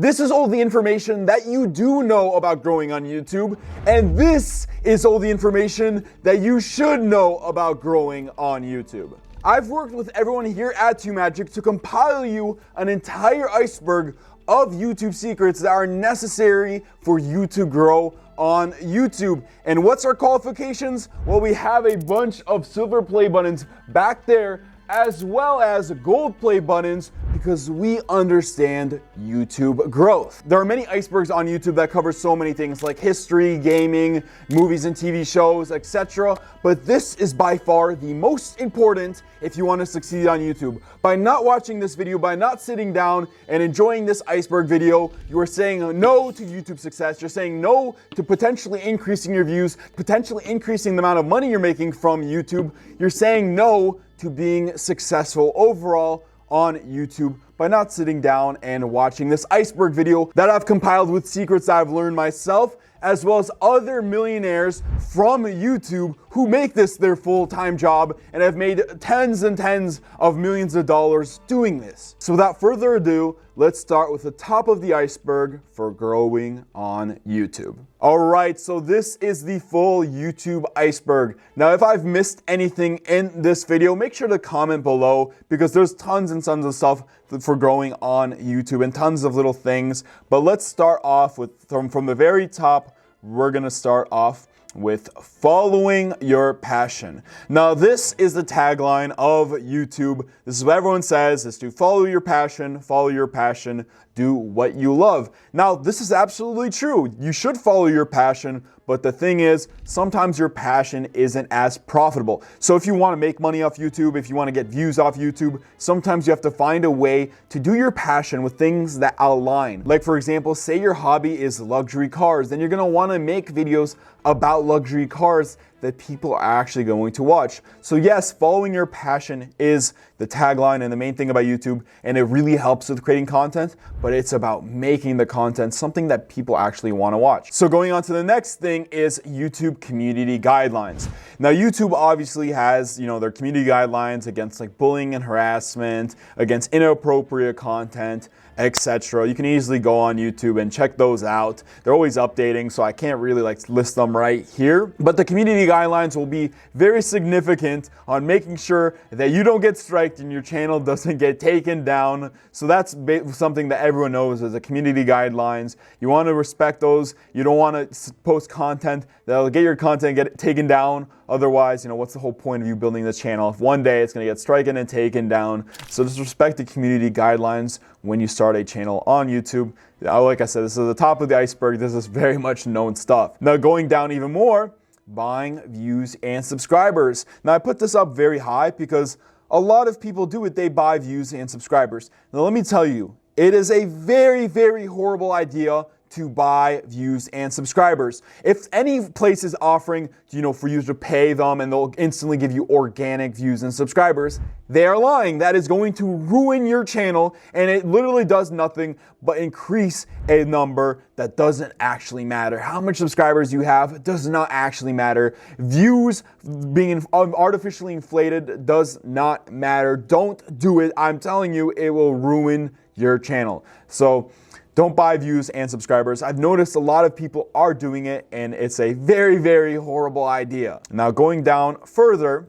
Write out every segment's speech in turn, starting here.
This is all the information that you do know about growing on YouTube, and this is all the information that you should know about growing on YouTube. I've worked with everyone here at TubeMagic to compile you an entire iceberg of YouTube secrets that are necessary for you to grow on YouTube. And what's our qualifications? Well, we have a bunch of silver play buttons back there, as well as gold play buttons, because we understand YouTube growth. There are many icebergs on YouTube that cover so many things like history, gaming, movies and TV shows, etc. But this is by far the most important if you want to succeed on YouTube. By not watching this video, by not sitting down and enjoying this iceberg video, you are saying no to YouTube success. You're saying no to potentially increasing your views, potentially increasing the amount of money you're making from YouTube. You're saying no to being successful overall on YouTube by not sitting down and watching this iceberg video that I've compiled with secrets I've learned myself, as well as other millionaires from YouTube who make this their full-time job and have made tens and tens of millions of dollars doing this. So without further ado, let's start with the top of the iceberg for growing on YouTube. Alright, so this is the full YouTube iceberg. Now, if I've missed anything in this video, make sure to comment below, because there's tons and tons of stuff for growing on YouTube and tons of little things. But let's start off with from the very top. We're gonna start off with following your passion. Now, this is the tagline of YouTube. This is what everyone says, is to follow your passion, do what you love. Now, this is absolutely true. You should follow your passion, but the thing is, sometimes your passion isn't as profitable. So if you want to make money off YouTube, if you want to get views off YouTube, sometimes you have to find a way to do your passion with things that align. Like, for example, say your hobby is luxury cars, then you're going to want to make videos about luxury cars that people are actually going to watch. So yes, following your passion is the tagline and the main thing about YouTube, and it really helps with creating content, but it's about making the content something that people actually want to watch. So going on to the next thing is YouTube community guidelines. Now, YouTube obviously has, their community guidelines against like bullying and harassment, against inappropriate content, etc. You can easily go on YouTube and check those out. They're always updating, so I can't really list them right here. But the community guidelines will be very significant on making sure that you don't get striked and your channel doesn't get taken down. So that's something that everyone knows is the community guidelines. You want to respect those. You don't want to post content that'll get your content get taken down. Otherwise, what's the whole point of you building this channel if one day it's going to get stricken and taken down? So just respect the community guidelines when you start a channel on YouTube. Like I said, this is the top of the iceberg. This is very much known stuff. Now, going down even more, buying views and subscribers. Now, I put this up very high because a lot of people do it. They buy views and subscribers. Now, let me tell you, it is a very, very horrible idea to buy views and subscribers. If any place is offering, for you to pay them and they'll instantly give you organic views and subscribers, they are lying. That is going to ruin your channel, and it literally does nothing but increase a number that doesn't actually matter. How much subscribers you have does not actually matter. Views being artificially inflated does not matter. Don't do it. I'm telling you, it will ruin your channel. So don't buy views and subscribers. I've noticed a lot of people are doing it, and it's a very, very horrible idea. Now, going down further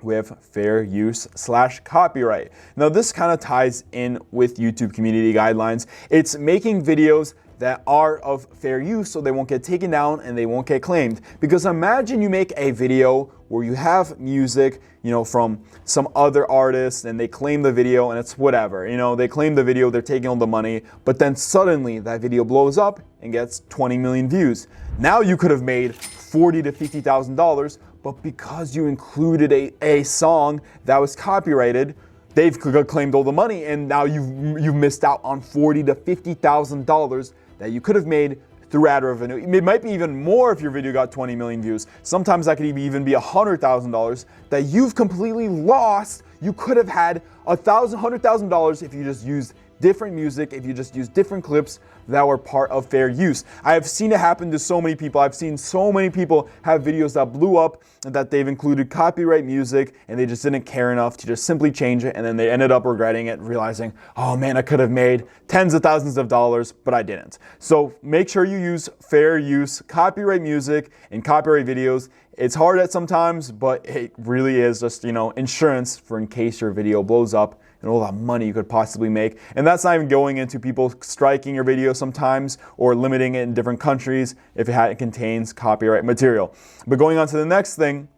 with fair use / copyright. Now, this kind of ties in with YouTube community guidelines. It's making videos that are of fair use so they won't get taken down and they won't get claimed. Because imagine you make a video where you have music, from some other artist, and they claim the video and it's whatever. They claim the video, they're taking all the money, but then suddenly that video blows up and gets 20 million views. Now you could have made $40,000 to $50,000, but because you included a song that was copyrighted, they've claimed all the money, and now you've missed out on $40,000 to $50,000 that you could have made through ad revenue. It might be even more if your video got 20 million views. Sometimes that could even be $100,000 that you've completely lost. You could have had $100,000 if you just used different music if you just use different clips that were part of fair use. I have seen it happen to so many people. I've seen so many people have videos that blew up and that they've included copyright music and they just didn't care enough to just simply change it, and then they ended up regretting it, realizing, oh man, I could have made tens of thousands of dollars, but I didn't. So make sure you use fair use copyright music and copyright videos. It's hard at sometimes, but it really is just, insurance for in case your video blows up and all that money you could possibly make. And that's not even going into people striking your video sometimes or limiting it in different countries if it contains copyright material. But going on to the next thing,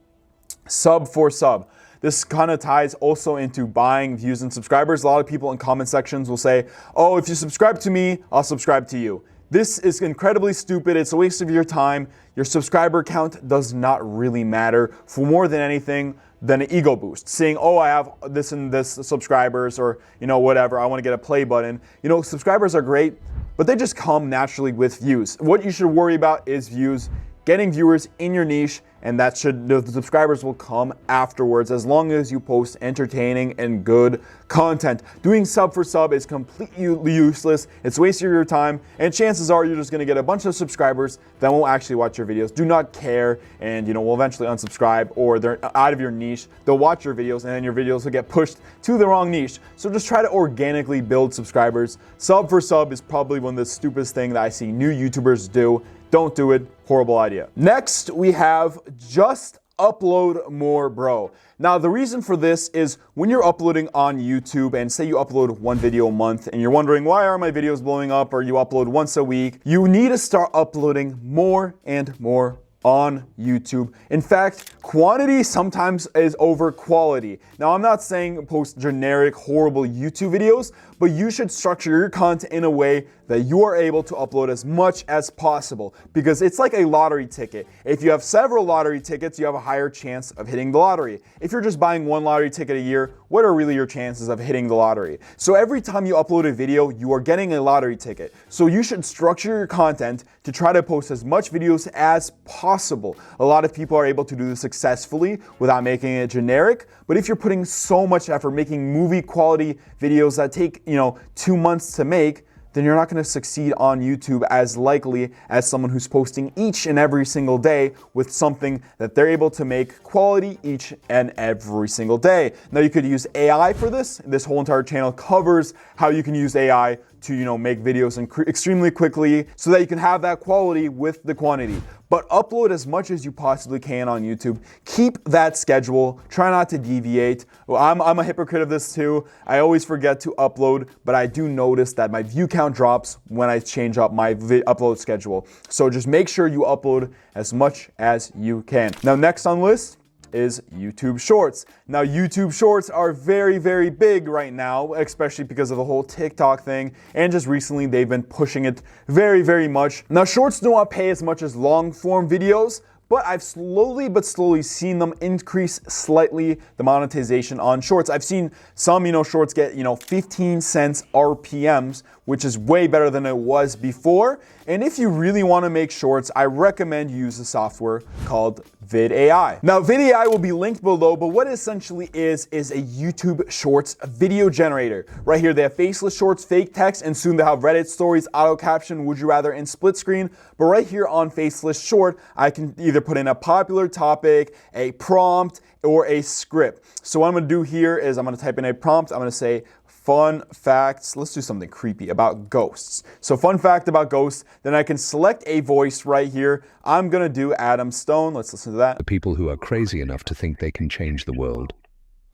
sub for sub. This kind of ties also into buying views and subscribers. A lot of people in comment sections will say, oh, if you subscribe to me, I'll subscribe to you. This is incredibly stupid. It's a waste of your time. Your subscriber count does not really matter for more than anything than an ego boost. Saying, oh, I have this and this subscribers, or, whatever, I want to get a play button. Subscribers are great, but they just come naturally with views. What you should worry about is views, getting viewers in your niche, and the subscribers will come afterwards as long as you post entertaining and good content. Doing sub for sub is completely useless. It's a waste of your time, and chances are you're just going to get a bunch of subscribers that won't actually watch your videos, do not care, and will eventually unsubscribe, or they're out of your niche. They'll watch your videos, and then your videos will get pushed to the wrong niche. So just try to organically build subscribers. Sub for sub is probably one of the stupidest things that I see new YouTubers do. Don't do it. Horrible idea. Next, we have just upload more, bro. Now, the reason for this is when you're uploading on YouTube, and say you upload one video a month and you're wondering, why are my videos blowing up, or you upload once a week, you need to start uploading more and more on YouTube. In fact, quantity sometimes is over quality. Now, I'm not saying post generic, horrible YouTube videos, but you should structure your content in a way that you are able to upload as much as possible, because it's like a lottery ticket. If you have several lottery tickets, you have a higher chance of hitting the lottery. If you're just buying one lottery ticket a year, what are really your chances of hitting the lottery? So every time you upload a video, you are getting a lottery ticket. So you should structure your content to try to post as much videos as possible. A lot of people are able to do this successfully without making it generic, but if you're putting so much effort making movie quality videos that take 2 months to make, then you're not going to succeed on YouTube as likely as someone who's posting each and every single day with something that they're able to make quality each and every single day. Now, you could use AI for this. This whole entire channel covers how you can use AI to make videos extremely quickly so that you can have that quality with the quantity. But upload as much as you possibly can on YouTube. Keep that schedule. Try not to deviate. Well, I'm a hypocrite of this too. I always forget to upload, but I do notice that my view count drops when I change up my upload schedule. So just make sure you upload as much as you can. Now, next on the list is YouTube Shorts. Now, YouTube Shorts are very, very big right now, especially because of the whole TikTok thing, and just recently they've been pushing it very, very much. Now, Shorts do not pay as much as long form videos, but I've slowly but slowly seen them increase slightly the monetization on Shorts. I've seen some, Shorts get, 15 cents RPMs, which is way better than it was before. And if you really want to make Shorts, I recommend you use a software called VidAI. Now, VidAI will be linked below, but what it essentially is a YouTube Shorts video generator. Right here, they have faceless shorts, fake text, and soon they'll have Reddit stories, auto caption, would you rather, and split screen. But right here on faceless short, I can either put in a popular topic, a prompt, or a script. So what I'm gonna do here is I'm gonna type in a prompt. I'm gonna say, fun facts, let's do something creepy about ghosts. So fun fact about ghosts, then I can select a voice right here. I'm gonna do Adam Stone, let's listen to that. The people who are crazy enough to think they can change the world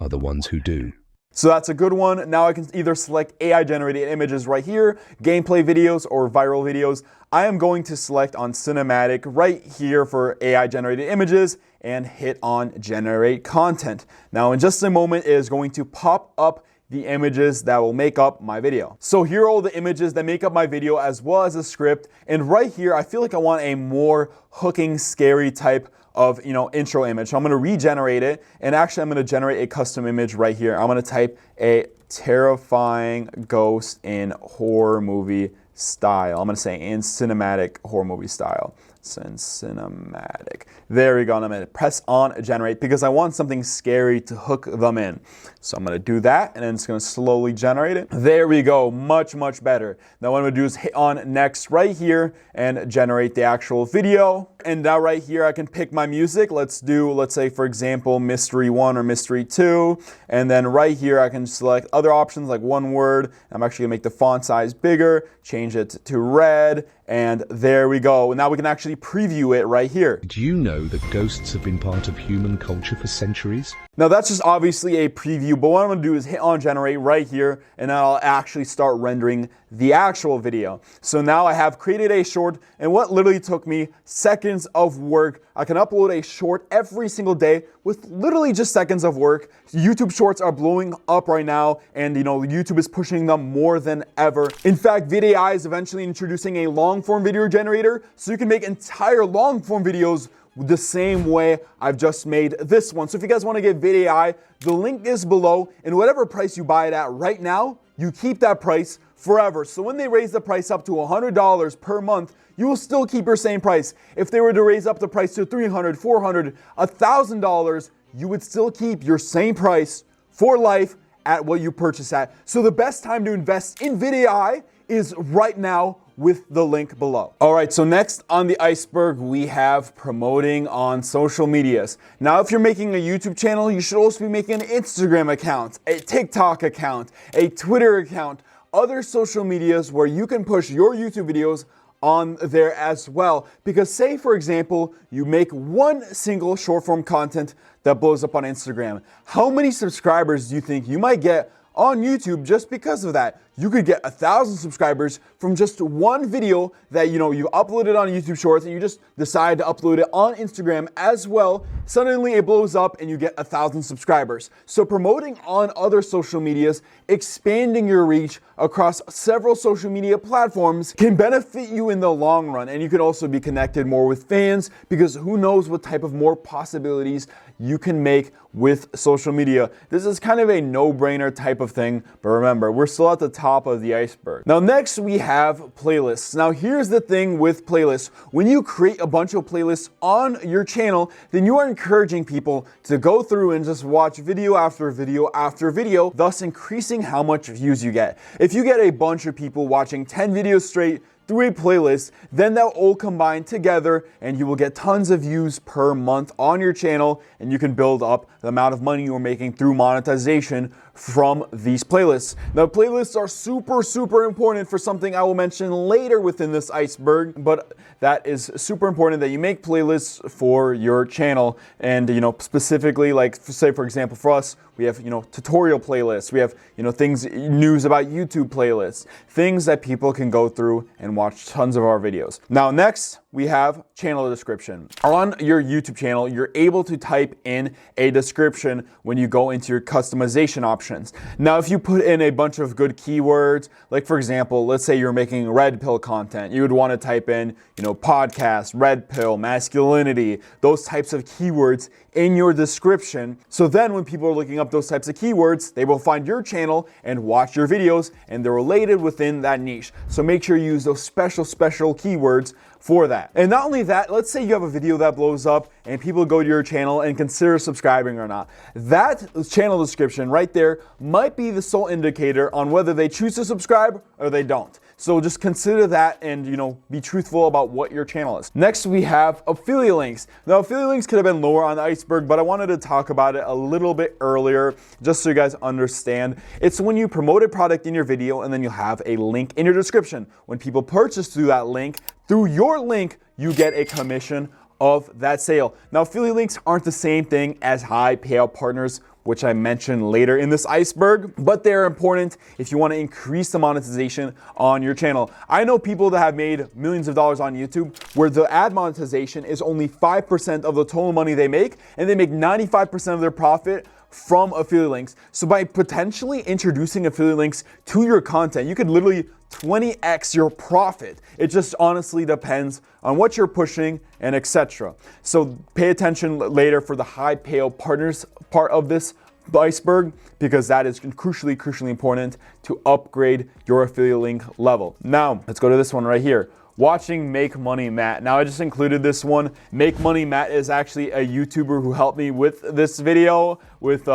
are the ones who do. So that's a good one. Now I can either select AI generated images right here, gameplay videos, or viral videos. I am going to select on cinematic right here for AI generated images and hit on generate content. Now in just a moment, it is going to pop up the images that will make up my video. So here are all the images that make up my video as well as a script. And right here, I feel like I want a more hooking, scary type of intro image. So I'm gonna regenerate it, and actually I'm gonna generate a custom image right here. I'm gonna type a terrifying ghost in horror movie style. I'm gonna say in cinematic horror movie style. cinematic. There we go. And I'm going to press on generate because I want something scary to hook them in. So I'm going to do that, and then it's going to slowly generate it. There we go. Much, much better. Now what I'm going to do is hit on next right here and generate the actual video. And now right here, I can pick my music. Let's say, for example, Mystery 1 or Mystery 2. And then right here, I can select other options like one word. I'm actually going to make the font size bigger, change it to red, and there we go. And now we can actually preview it right here. Do you know that ghosts have been part of human culture for centuries? Now that's just obviously a preview, but what I'm going to do is hit on generate right here, and then I'll actually start rendering the actual video. So now I have created a short, and what literally took me seconds of work. I can upload a short every single day with literally just seconds of work. YouTube Shorts are blowing up right now, and YouTube is pushing them more than ever. In fact, VidAI is eventually introducing a long-form video generator, so you can make entire long-form videos the same way I've just made this one. So if you guys want to get VidAI, the link is below, and whatever price you buy it at right now, you keep that price forever. So when they raise the price up to $100 per month, you will still keep your same price. If they were to raise up the price to $300, $400, $1,000, you would still keep your same price for life at what you purchase at. So the best time to invest in VidAI is right now with the link below. All right, so next on the iceberg, we have promoting on social medias. Now, if you're making a YouTube channel, you should also be making an Instagram account, a TikTok account, a Twitter account, other social medias where you can push your YouTube videos on there as well. Because say, for example, you make one single short form content that blows up on Instagram. How many subscribers do you think you might get on YouTube just because of that? You could get 1,000 subscribers from just one video that you uploaded on YouTube Shorts, and you just decide to upload it on Instagram as well. Suddenly it blows up and you get 1,000 subscribers. So promoting on other social medias, expanding your reach across several social media platforms can benefit you in the long run. And you can also be connected more with fans, because who knows what type of more possibilities you can make with social media. This is kind of a no-brainer type of thing, but remember, we're still at the top of the iceberg. Now next we have playlists. Now here's the thing with playlists. When you create a bunch of playlists on your channel, then you are encouraging people to go through and just watch video after video after video, thus increasing how much views you get. If you get a bunch of people watching 10 videos straight through a playlist, then they'll all combine together and you will get tons of views per month on your channel, and you can build up the amount of money you're making through monetization from these playlists. Now, playlists are super important for something I will mention later within this iceberg, but that is super important that you make playlists for your channel. And specifically, like say for example for us, we have tutorial playlists, we have things, news about YouTube playlists, things that people can go through and watch tons of our videos. Now next we have channel description. On your YouTube channel, you're able to type in a description when you go into your customization options. Now, if you put in a bunch of good keywords, like for example, let's say you're making red pill content, you would want to type in, podcast, red pill, masculinity, those types of keywords in your description. So then when people are looking up those types of keywords, they will find your channel and watch your videos, and they're related within that niche. So make sure you use those special keywords for that. And not only that, let's say you have a video that blows up and people go to your channel and consider subscribing or not. That channel description right there might be the sole indicator on whether they choose to subscribe or they don't. So just consider that and be truthful about what your channel is. Next we have affiliate links. Now affiliate links could have been lower on the iceberg, but I wanted to talk about it a little bit earlier just so you guys understand. It's when you promote a product in your video and then you have a link in your description. When people purchase through that link, through your link, you get a commission of that sale. Now affiliate links aren't the same thing as high payout partners, which I mentioned later in this iceberg, but they're important if you want to increase the monetization on your channel. I know people that have made millions of dollars on YouTube where the ad monetization is only 5% of the total money they make, and they make 95% of their profit from affiliate links. So by potentially introducing affiliate links to your content, you could literally 20x your profit. It just honestly depends on what you're pushing and etc. So pay attention later for the high payout partners part of this iceberg, because that is crucially important to upgrade your affiliate link level. Now let's go to this one right here. watching Make Money Matt. Now I just included this one. Make Money Matt is actually a YouTuber who helped me with this video with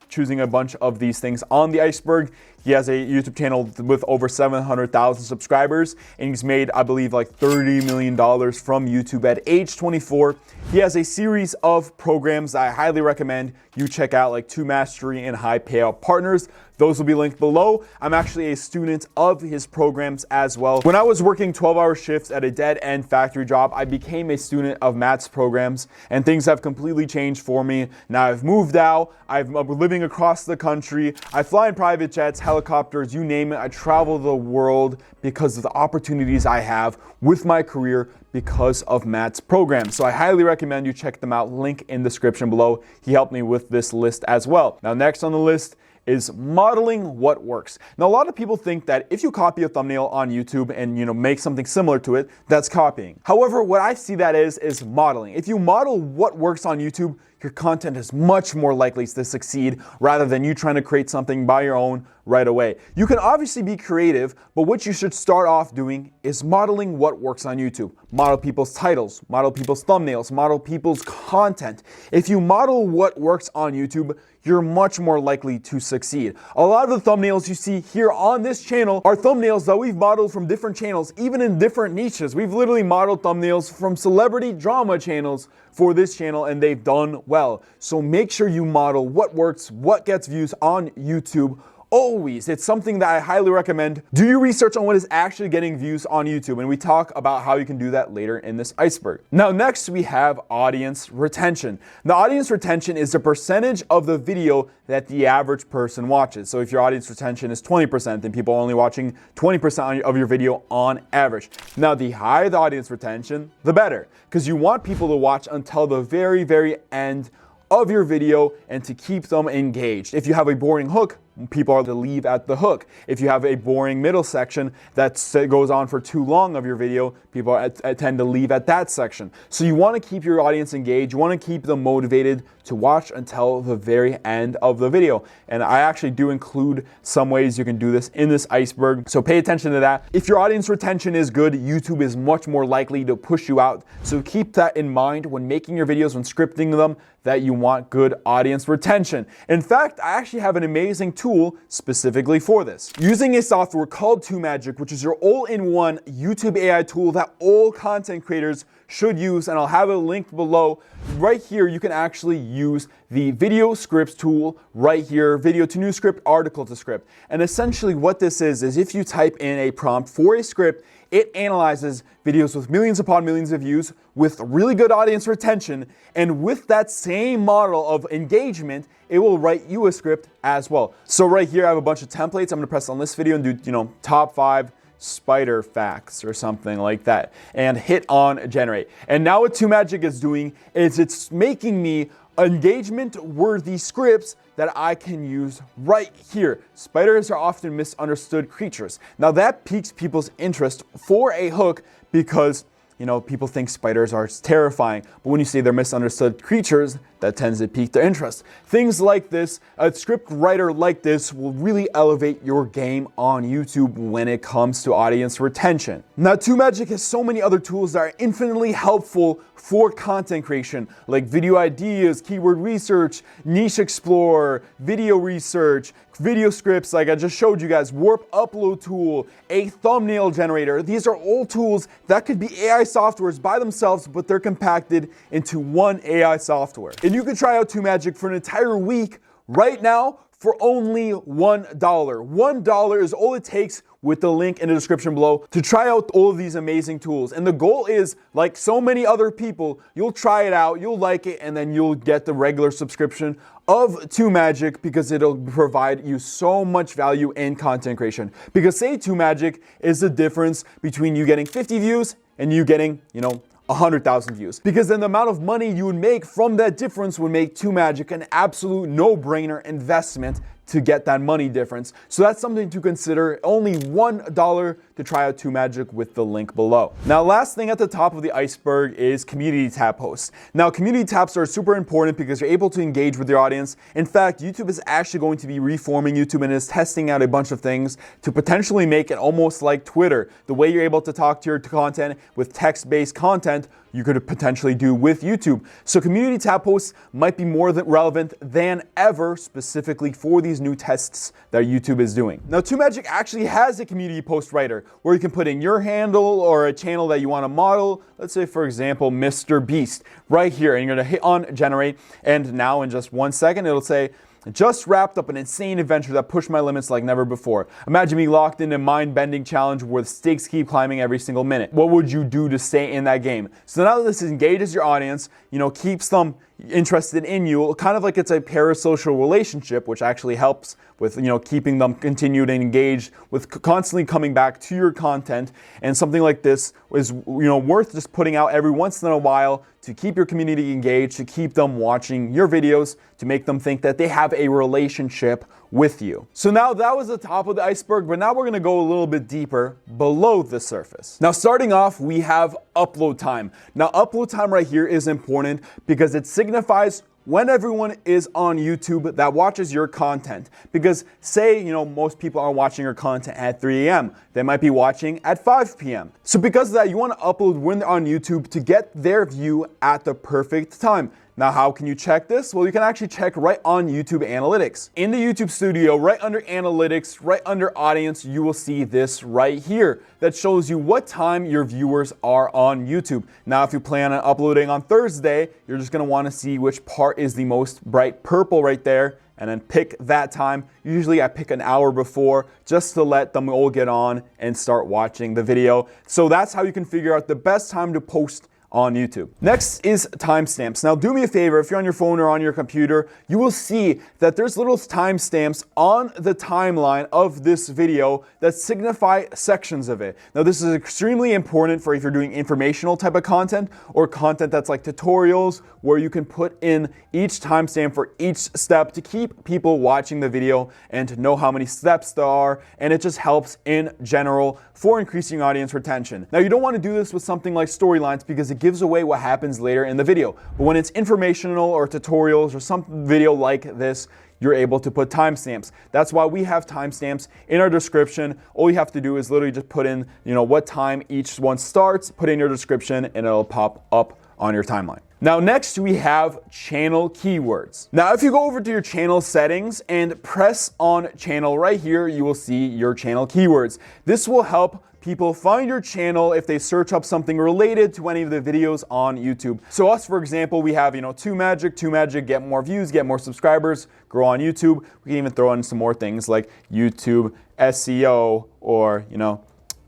choosing a bunch of these things on the Iceberg. He has a YouTube channel with over 700,000 subscribers, and he's made, I believe, like $30 million from YouTube at age 24. He has a series of programs that I highly recommend you check out, like TubeMagic and High Payout Partners. Those will be linked below. I'm actually a student of his programs as well. When I was working 12-hour shifts at a dead-end factory job, I became a student of Matt's programs, and things have completely changed for me. Now I've moved out, I'm living across the country, I fly in private jets, helicopters, you name it. I travel the world because of the opportunities I have with my career because of Matt's program. So I highly recommend you check them out. Link in the description below. He helped me with this list as well. Now next on the list is modeling what works. Now a lot of people think that if you copy a thumbnail on YouTube and make something similar to it, that's copying. However, what I see that is modeling. If you model what works on YouTube, your content is much more likely to succeed rather than you trying to create something by your own right away. You can obviously be creative, but what you should start off doing is modeling what works on YouTube. Model people's titles, model people's thumbnails, model people's content. If you model what works on YouTube, you're much more likely to succeed. A lot of the thumbnails you see here on this channel are thumbnails that we've modeled from different channels, even in different niches. We've literally modeled thumbnails from celebrity drama channels for this channel, and they've done well. So make sure you model what works, what gets views on YouTube. Always. It's something that I highly recommend. Do your research on what is actually getting views on YouTube, and we talk about how you can do that later in this iceberg. Now next we have audience retention. The audience retention is the percentage of the video that the average person watches. So if your audience retention is 20%, then people are only watching 20% of your video on average. Now the higher the audience retention, the better, because you want people to watch until the very, very end of your video and to keep them engaged. If you have a boring hook, people are to leave at the hook. If you have a boring middle section that goes on for too long of your video, people tend to leave at that section. So you want to keep your audience engaged. You want to keep them motivated to watch until the very end of the video. And I actually do include some ways you can do this in this iceberg. So pay attention to that. If your audience retention is good, YouTube is much more likely to push you out. So keep that in mind when making your videos, when scripting them, that you want good audience retention. In fact, I actually have an amazing tool specifically for this. Using a software called TubeMagic, which is your all-in-one YouTube AI tool that all content creators should use, and I'll have it linked below. Right here, you can actually use the video scripts tool right here, video to new script, article to script. And essentially what this is if you type in a prompt for a script, it analyzes videos with millions upon millions of views with really good audience retention, and with that same model of engagement, it will write you a script as well. So right here, I have a bunch of templates. I'm gonna press on this video and do, top 5 spider facts or something like that, and hit on generate. And now what TubeMagic is doing is it's making me engagement-worthy scripts that I can use right here. Spiders are often misunderstood creatures. Now that piques people's interest for a hook because people think spiders are terrifying, but when you say they're misunderstood creatures, that tends to pique their interest. Things like this, a script writer like this will really elevate your game on YouTube when it comes to audience retention. Now, TubeMagic has so many other tools that are infinitely helpful for content creation, like video ideas, keyword research, niche explorer, video research, video scripts like I just showed you guys, warp upload tool, a thumbnail generator. These are all tools that could be AI softwares by themselves, but they're compacted into one AI software. And you can try out TubeMagic for an entire week right now for only $1. $1 is all it takes with the link in the description below to try out all of these amazing tools. And the goal is, like so many other people, you'll try it out, you'll like it, and then you'll get the regular subscription of TubeMagic because it'll provide you so much value in content creation. Because say TubeMagic is the difference between you getting 50 views and you getting, 100,000 views. Because then the amount of money you would make from that difference would make TubeMagic an absolute no-brainer investment to get that money difference. So that's something to consider. Only $1 to try out TubeMagic with the link below. Now, last thing at the top of the iceberg is community tab posts. Now, community tabs are super important because you're able to engage with your audience. In fact, YouTube is actually going to be reforming YouTube and is testing out a bunch of things to potentially make it almost like Twitter. The way you're able to talk to your content with text-based content, you could potentially do with YouTube. So community tab posts might be more relevant than ever, specifically for these new tests that YouTube is doing. Now, TubeMagic actually has a community post writer where you can put in your handle or a channel that you want to model. Let's say, for example, Mr. Beast right here, and you're going to hit on generate. And now in just 1 second, it'll say, just wrapped up an insane adventure that pushed my limits like never before. Imagine me locked in a mind-bending challenge where the stakes keep climbing every single minute. What would you do to stay in that game? So now that this engages your audience, keeps them interested in you, kind of like it's a parasocial relationship, which actually helps with keeping them continued and engaged with constantly coming back to your content. And something like this is worth just putting out every once in a while to keep your community engaged, to keep them watching your videos, to make them think that they have a relationship with you. So now that was the top of the iceberg, but now we're gonna go a little bit deeper below the surface. Now, starting off, we have upload time. Now, upload time right here is important because it signifies when everyone is on YouTube that watches your content. Because say, most people are watching your content at 3 a.m. They might be watching at 5 p.m. So because of that, you want to upload when they're on YouTube to get their view at the perfect time. Now, how can you check this? Well, you can actually check right on YouTube Analytics. In the YouTube Studio, right under Analytics, right under Audience, you will see this right here that shows you what time your viewers are on YouTube. Now, if you plan on uploading on Thursday, you're just going to want to see which part is the most bright purple right there, and then pick that time. Usually I pick an hour before just to let them all get on and start watching the video. So that's how you can figure out the best time to post on YouTube. Next is timestamps. Now, do me a favor, if you're on your phone or on your computer, you will see that there's little timestamps on the timeline of this video that signify sections of it. Now, this is extremely important for if you're doing informational type of content or content that's like tutorials where you can put in each timestamp for each step to keep people watching the video and to know how many steps there are, and it just helps in general for increasing audience retention. Now, you don't want to do this with something like storylines because it gives away what happens later in the video. But when it's informational or tutorials or some video like this, you're able to put timestamps. That's why we have timestamps in our description. All you have to do is literally just put in, what time each one starts, put in your description, and it'll pop up on your timeline. Now, next we have channel keywords. Now, if you go over to your channel settings and press on channel right here, you will see your channel keywords. This will help people find your channel if they search up something related to any of the videos on YouTube. So us, for example, we have, TubeMagic, get more views, get more subscribers, grow on YouTube. We can even throw in some more things like YouTube SEO or,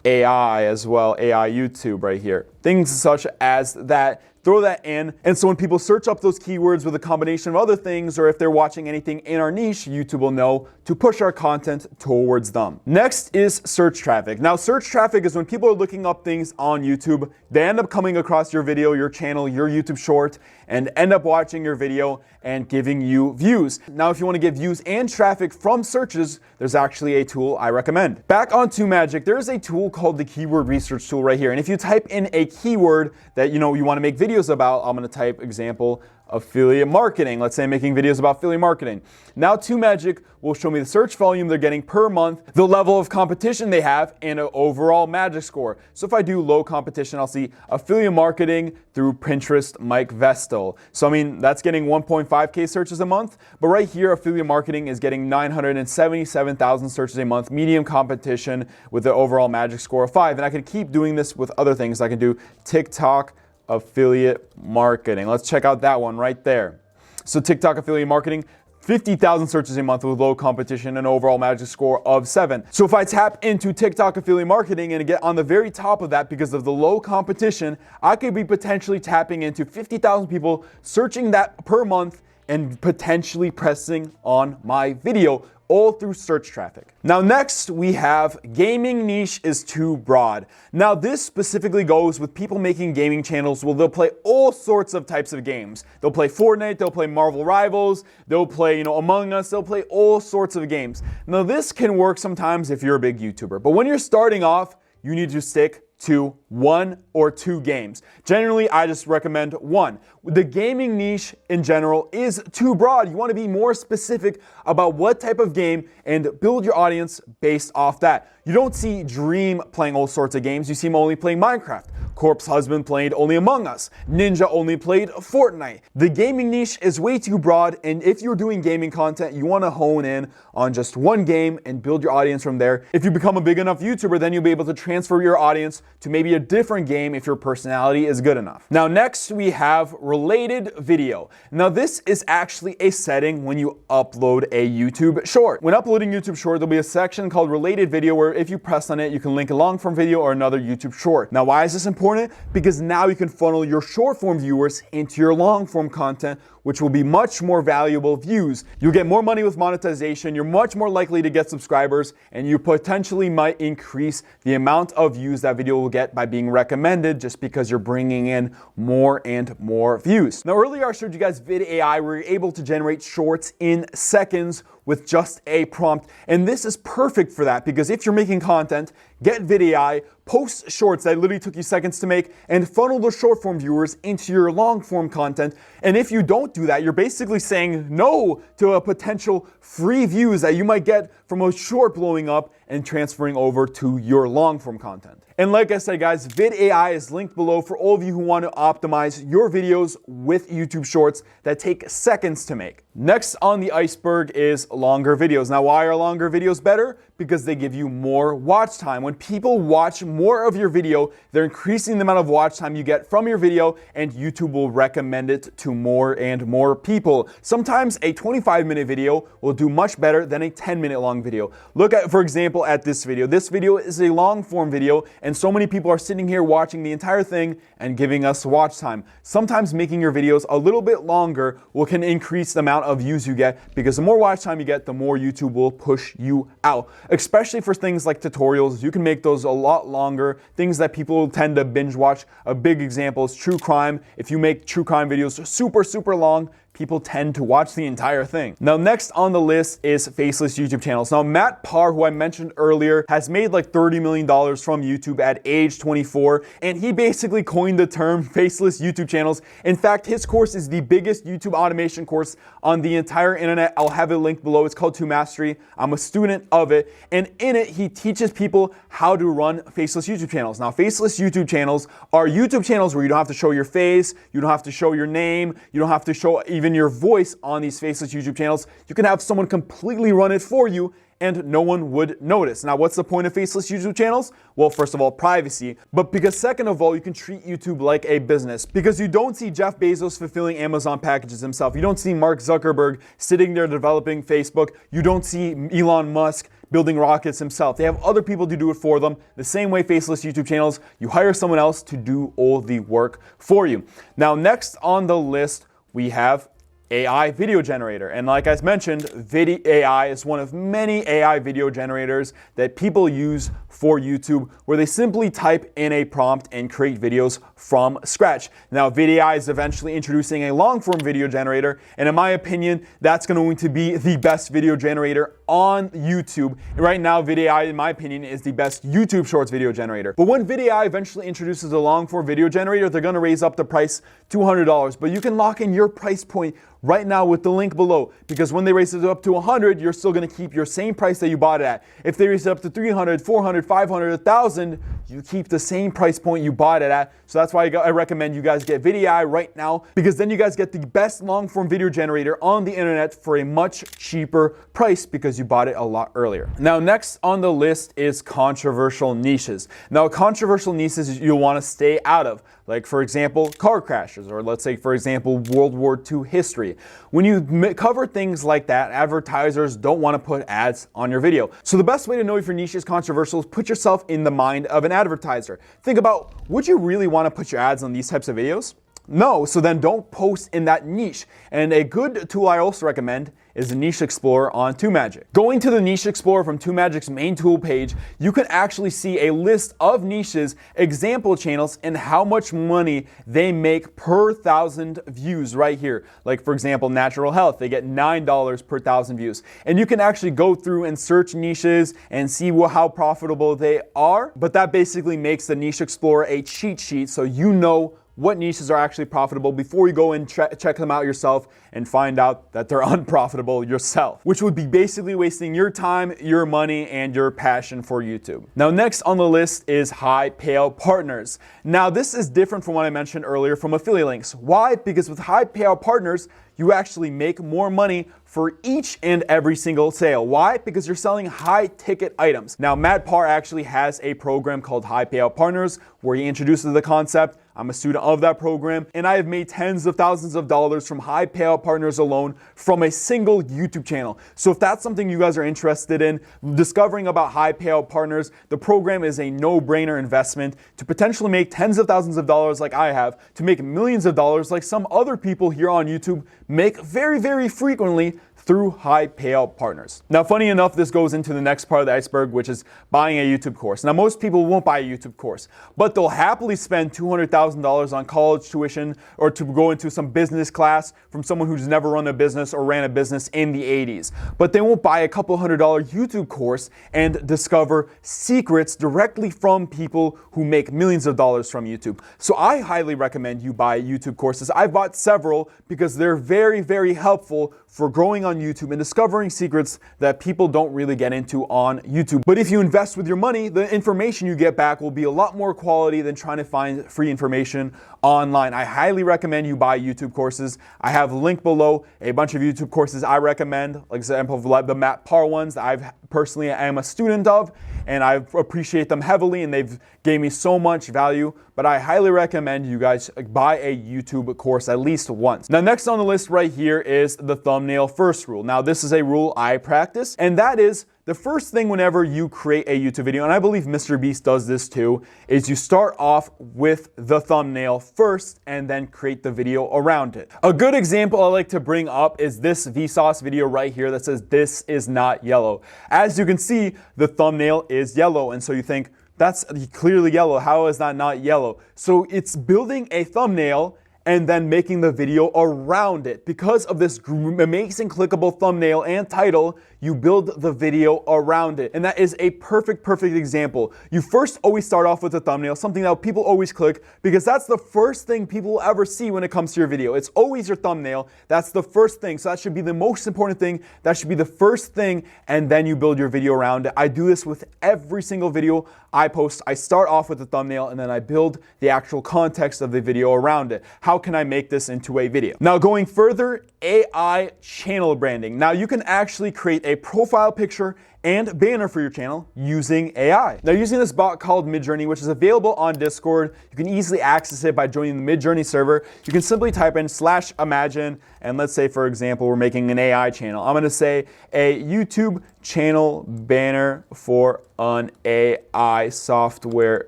AI as well, AI YouTube right here. Things such as that. Throw that in, and so when people search up those keywords with a combination of other things, or if they're watching anything in our niche, YouTube will know to push our content towards them. Next is search traffic. Now, search traffic is when people are looking up things on YouTube, they end up coming across your video, your channel, your YouTube short, and end up watching your video and giving you views. Now, if you want to get views and traffic from searches, there's actually a tool I recommend. Back on TubeMagic, there is a tool called the Keyword Research tool right here. And if you type in a keyword that you want to make videos about, I'm going to type example affiliate marketing. Let's say I'm making videos about affiliate marketing. Now TubeMagic will show me the search volume they're getting per month, the level of competition they have, and an overall magic score. So if I do low competition, I'll see affiliate marketing through Pinterest Mike Vestal. So that's getting 1.5K searches a month, but right here affiliate marketing is getting 977,000 searches a month, medium competition with an overall magic score of 5. And I can keep doing this with other things. I can do TikTok affiliate marketing. Let's check out that one right there. So TikTok affiliate marketing, 50,000 searches a month with low competition and overall magic score of 7. So if I tap into TikTok affiliate marketing and get on the very top of that because of the low competition, I could be potentially tapping into 50,000 people searching that per month and potentially pressing on my video all through search traffic. Now next we have gaming niche is too broad. Now this specifically goes with people making gaming channels where they'll play all sorts of types of games. They'll play Fortnite, they'll play Marvel Rivals, they'll play, Among Us, they'll play all sorts of games. Now this can work sometimes if you're a big YouTuber, but when you're starting off, you need to stick to 1 or 2 games. Generally, I just recommend 1. The gaming niche in general is too broad. You want to be more specific about what type of game and build your audience based off that. You don't see Dream playing all sorts of games. You see him only playing Minecraft. Corpse Husband played only Among Us. Ninja only played Fortnite. The gaming niche is way too broad, and if you're doing gaming content, you want to hone in on just 1 game and build your audience from there. If you become a big enough YouTuber, then you'll be able to transfer your audience to maybe a different game if your personality is good enough. Now next we have related video. Now this is actually a setting when you upload a YouTube short. When uploading YouTube short, there'll be a section called related video where if you press on it, you can link a long form video or another YouTube short. Now why is this important? Because now you can funnel your short form viewers into your long form content, which will be much more valuable views. You'll get more money with monetization, you're much more likely to get subscribers, and you potentially might increase the amount of views that video will get by being recommended just because you're bringing in more and more views. Now earlier I showed you guys VidAI where you're able to generate shorts in seconds with just a prompt, and this is perfect for that because if you're making content, get VidAI, post shorts that literally took you seconds to make, and funnel those short form viewers into your long form content. And if you don't do that, you're basically saying no to a potential free views that you might get from a short blowing up and transferring over to your long form content. And like I said, guys, VidAI is linked below for all of you who want to optimize your videos with YouTube Shorts that take seconds to make. Next on the iceberg is longer videos. Now, why are longer videos better? Because they give you more watch time. When people watch more of your video, they're increasing the amount of watch time you get from your video, and YouTube will recommend it to more and more people. Sometimes a 25-minute video will do much better than a 10-minute long video. Look at, for example, at this video. This video is a long form video, and so many people are sitting here watching the entire thing and giving us watch time. Sometimes making your videos a little bit longer can increase the amount of views you get, because the more watch time you get, the more YouTube will push you out. Especially for things like tutorials, you can make those a lot longer, things that people tend to binge watch. A big example is true crime. If you make true crime videos super long, people tend to watch the entire thing. Now, next on the list is faceless YouTube channels. Now, Matt Parr, who I mentioned earlier, has made like $30 million from YouTube at age 24, and he basically coined the term faceless YouTube channels. In fact, his course is the biggest YouTube automation course on the entire internet. I'll have it linked below. It's called TubeMagic. I'm a student of it, and in it, he teaches people how to run faceless YouTube channels. Now, faceless YouTube channels are YouTube channels where you don't have to show your face, you don't have to show your name, you don't have to show even your voice on these faceless YouTube channels. You can have someone completely run it for you and no one would notice. Now, what's the point of faceless YouTube channels? Well, first of all, privacy, but because second of all, you can treat YouTube like a business, because you don't see Jeff Bezos fulfilling Amazon packages himself. You don't see Mark Zuckerberg sitting there developing Facebook. You don't see Elon Musk building rockets himself. They have other people to do it for them. The same way faceless YouTube channels, you hire someone else to do all the work for you. Now, next on the list, we have AI video generator. And like I mentioned, VidAI is one of many AI video generators that people use for YouTube, where they simply type in a prompt and create videos from scratch. Now, VidAI is eventually introducing a long form video generator, and in my opinion, that's going to be the best video generator on YouTube. And right now, VidAI, in my opinion, is the best YouTube Shorts video generator. But when VidAI eventually introduces a long form video generator, they're going to raise up the price to $100. But you can lock in your price point right now with the link below, because when they raise it up to 100, you're still going to keep your same price that you bought it at. If they raise it up to 300, 400, 500, 1,000, you keep the same price point you bought it at. So that's why I recommend you guys get VidAI right now, because then you guys get the best long form video generator on the internet for a much cheaper price because you bought it a lot earlier. Now, next on the list is controversial niches. Now, controversial niches you'll want to stay out of, like for example, car crashes, or let's say for example, World War II history. When you cover things like that, advertisers don't want to put ads on your video. So the best way to know if your niche is controversial is put yourself in the mind of an advertiser. Think about, would you really want to put your ads on these types of videos? No, so then don't post in that niche. And a good tool I also recommend is the Niche Explorer on TubeMagic. Going to the Niche Explorer from TubeMagic's main tool page, you can actually see a list of niches, example channels, and how much money they make per 1,000 views right here. Like for example, natural health, they get $9 per 1,000 views. And you can actually go through and search niches and see how profitable they are. But that basically makes the Niche Explorer a cheat sheet so you know what niches are actually profitable before you go and check them out yourself and find out that they're unprofitable yourself, which would be basically wasting your time, your money, and your passion for YouTube. Now, next on the list is high payout partners. Now, this is different from what I mentioned earlier from affiliate links. Why? Because with high payout partners, you actually make more money for each and every single sale. Why? Because you're selling high ticket items. Now, Matt Parr actually has a program called High Payout Partners where he introduces the concept. I'm a student of that program, and I have made tens of thousands of dollars from high payout partners alone from a single YouTube channel. So if that's something you guys are interested in, discovering about high payout partners, the program is a no-brainer investment to potentially make tens of thousands of dollars like I have, to make millions of dollars like some other people here on YouTube make very, very frequently through high payout partners. Now, funny enough, this goes into the next part of the iceberg, which is buying a YouTube course. Now, most people won't buy a YouTube course, but they'll happily spend $200,000 on college tuition or to go into some business class from someone who's never run a business or ran a business in the 80s. But they won't buy a couple $100 YouTube course and discover secrets directly from people who make millions of dollars from YouTube. So I highly recommend you buy YouTube courses. I've bought several because they're very, very helpful for growing on YouTube and discovering secrets that people don't really get into on YouTube. But if you invest with your money, the information you get back will be a lot more quality than trying to find free information online. I highly recommend you buy YouTube courses. I have linked below a bunch of YouTube courses I recommend, like example of the Matt Parr ones that I've personally am a student of, and I appreciate them heavily, and they've gave me so much value. But I highly recommend you guys buy a YouTube course at least once. Now, next on the list right here is the thumbnail first rule. Now, this is a rule I practice, and that is the first thing whenever you create a YouTube video, and I believe Mr. Beast does this too, is you start off with the thumbnail first and then create the video around it. A good example I like to bring up is this Vsauce video right here that says, "This is not yellow." As you can see, the thumbnail is yellow, and so you think, that's clearly yellow. How is that not yellow? So it's building a thumbnail and then making the video around it. Because of this amazing clickable thumbnail and title, you build the video around it. And that is a perfect example. You first always start off with a thumbnail, something that people always click, because that's the first thing people will ever see when it comes to your video. It's always your thumbnail. That's the first thing. So that should be the most important thing. That should be the first thing, and then you build your video around it. I do this with every single video I post. I start off with the thumbnail, and then I build the actual context of the video around it. How can I make this into a video? Now, going further, AI channel branding. Now, you can actually create a profile picture and banner for your channel using AI. Now, using this bot called Midjourney, which is available on Discord, you can easily access it by joining the Midjourney server. You can simply type in /imagine, and let's say, for example, we're making an AI channel. I'm gonna say a YouTube channel banner for an AI software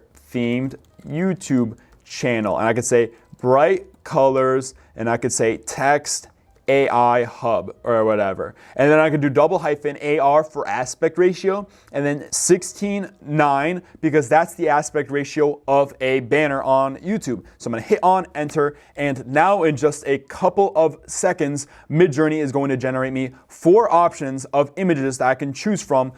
themed YouTube channel. And I could say bright colors, and I could say text AI hub or whatever. And then I could do double hyphen AR for aspect ratio, and then 16:9 because that's the aspect ratio of a banner on YouTube. So I'm gonna hit on enter, and now in just a couple of seconds, Midjourney is going to generate me 4 options of images that I can choose from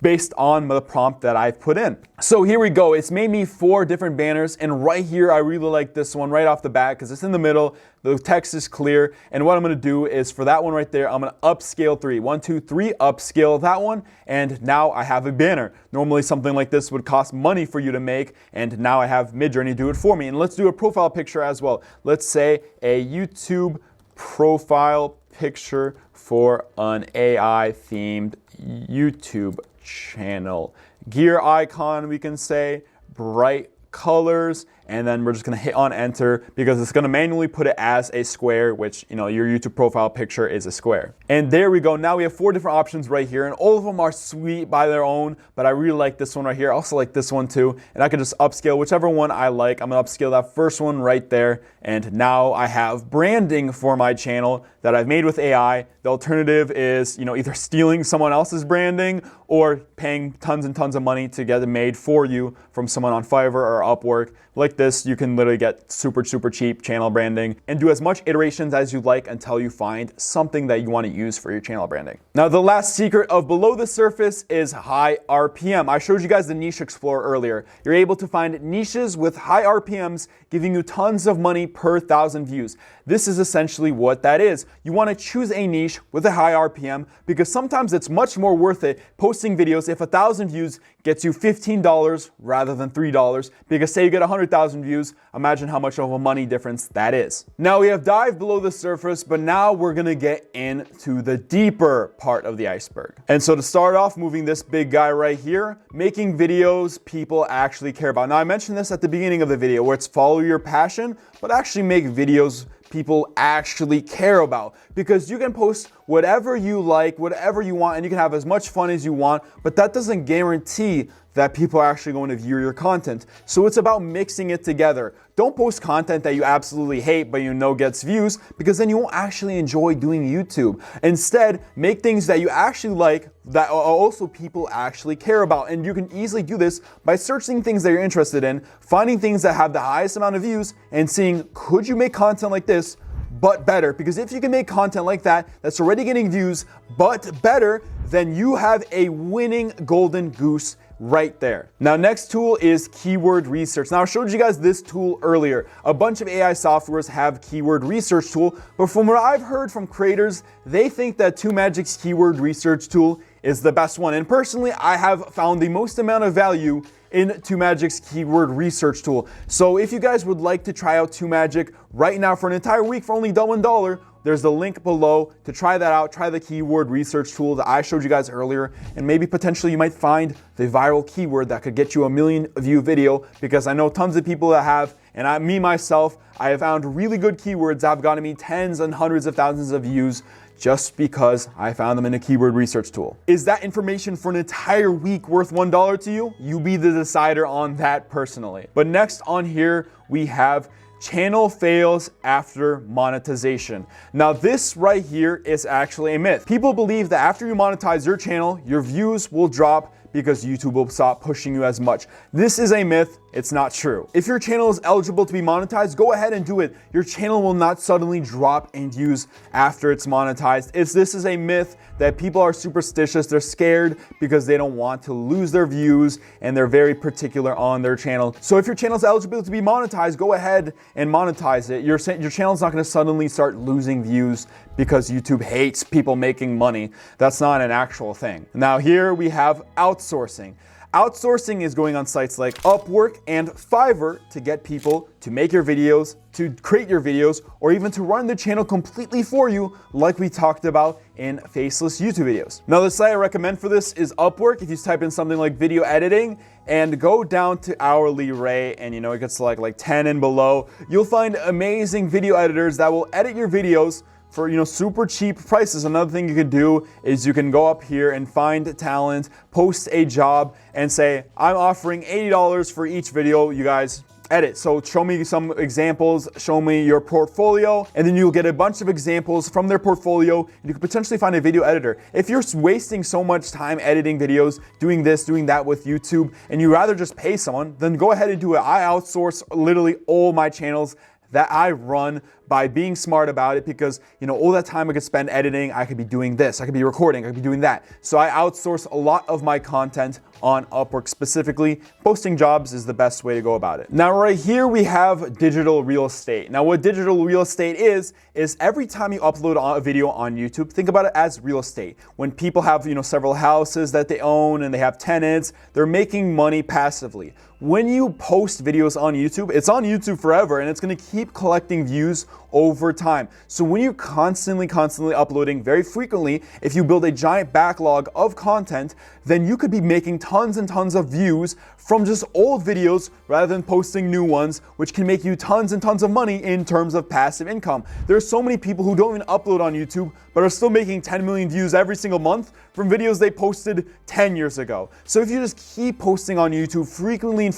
based on the prompt that I've put in. So here we go. It's made me 4 different banners, and right here, I really like this one right off the bat because it's in the middle, the text is clear, and what I'm gonna do is for that one right there, I'm gonna upscale 3. 1, 2, 3, upscale that one, and now I have a banner. Normally something like this would cost money for you to make, and now I have Midjourney do it for me. And let's do a profile picture as well. Let's say a YouTube profile picture for an AI themed YouTube channel. Gear icon, we can say bright colors, and then we're just gonna hit on enter because it's gonna manually put it as a square, which, you know, your YouTube profile picture is a square. And there we go. Now we have 4 different options right here, and all of them are sweet by their own, but I really like this one right here. I also like this one too, and I could just upscale whichever one I like. I'm gonna upscale that first one right there, and now I have branding for my channel that I've made with AI. The alternative is, you know, either stealing someone else's branding or paying tons and tons of money to get it made for you from someone on Fiverr or Upwork. Like this, you can literally get super cheap channel branding and do as much iterations as you like until you find something that you want to use for your channel branding. Now, the last secret of below the surface is high RPM. I showed you guys the niche explorer earlier. You're able to find niches with high RPMs, giving you tons of money per 1,000 views. This is essentially what that is. You want to choose a niche with a high RPM because sometimes it's much more worth it posting videos if 1,000 views gets you $15 rather than $3, because say you get 100,000 views, imagine how much of a money difference that is. Now we have dived below the surface, but now we're gonna get into the deeper part of the iceberg. And so to start off, moving this big guy right here, making videos people actually care about. Now I mentioned this at the beginning of the video where it's follow your passion, but actually make videos people actually care about, because you can post whatever you like, whatever you want, and you can have as much fun as you want, but that doesn't guarantee that people are actually going to view your content. So it's about mixing it together. Don't post content that you absolutely hate but you know gets views, because then you won't actually enjoy doing YouTube. Instead, make things that you actually like that also people actually care about. And you can easily do this by searching things that you're interested in, finding things that have the highest amount of views, and seeing, could you make content like this but better? Because if you can make content like that that's already getting views but better, then you have a winning golden goose right there. Now, next tool is keyword research. Now, I showed you guys this tool earlier. A bunch of AI softwares have keyword research tool, but from what I've heard from creators, they think that TubeMagic's keyword research tool is the best one. And personally, I have found the most amount of value in TubeMagic's keyword research tool. So if you guys would like to try out TubeMagic right now for an entire week for only $1, there's the link below to try that out. Try the keyword research tool that I showed you guys earlier, and maybe potentially you might find the viral keyword that could get you a 1 million view video, because I know tons of people that have, and me myself, I have found really good keywords that have gotten me tens and hundreds of thousands of views just because I found them in a keyword research tool. Is that information for an entire week worth $1 to you? You be the decider on that personally. But next on here, we have channel fails after monetization. Now this right here is actually a myth. People believe that after you monetize your channel, your views will drop because YouTube will stop pushing you as much. This is a myth. It's not true. If your channel is eligible to be monetized, go ahead and do it. Your channel will not suddenly drop in views after it's monetized. This is a myth that people are superstitious. They're scared because they don't want to lose their views, and they're very particular on their channel. So if your channel is eligible to be monetized, go ahead and monetize it. Your channel's not going to suddenly start losing views because YouTube hates people making money. That's not an actual thing. Now here we have outsourcing. Outsourcing is going on sites like Upwork and Fiverr to get people to make your videos, to create your videos, or even to run the channel completely for you, like we talked about in faceless YouTube videos. Now, the site I recommend for this is Upwork. If you type in something like video editing and go down to hourly rate, and you know, it gets like 10 and below, you'll find amazing video editors that will edit your videos for, you know, super cheap prices. Another thing you could do is you can go up here and find talent, post a job, and say, I'm offering $80 for each video you guys edit. So show me some examples, show me your portfolio, and then you'll get a bunch of examples from their portfolio, and you could potentially find a video editor. If you're wasting so much time editing videos, doing this, doing that with YouTube, and you rather just pay someone, then go ahead and do it. I outsource literally all my channels that I run by being smart about it, because, you know, all that time I could spend editing, I could be doing this, I could be recording, I could be doing that. So I outsource a lot of my content on Upwork specifically. Posting jobs is the best way to go about it. Now right here we have digital real estate. Now what digital real estate is every time you upload a video on YouTube, think about it as real estate. When people have, you know, several houses that they own and they have tenants, they're making money passively. When you post videos on YouTube, it's on YouTube forever, and it's gonna keep collecting views over time. So when you're constantly uploading very frequently, if you build a giant backlog of content, then you could be making tons and tons of views from just old videos rather than posting new ones, which can make you tons and tons of money in terms of passive income. There's so many people who don't even upload on YouTube, but are still making 10 million views every single month from videos they posted 10 years ago. So if you just keep posting on YouTube frequently,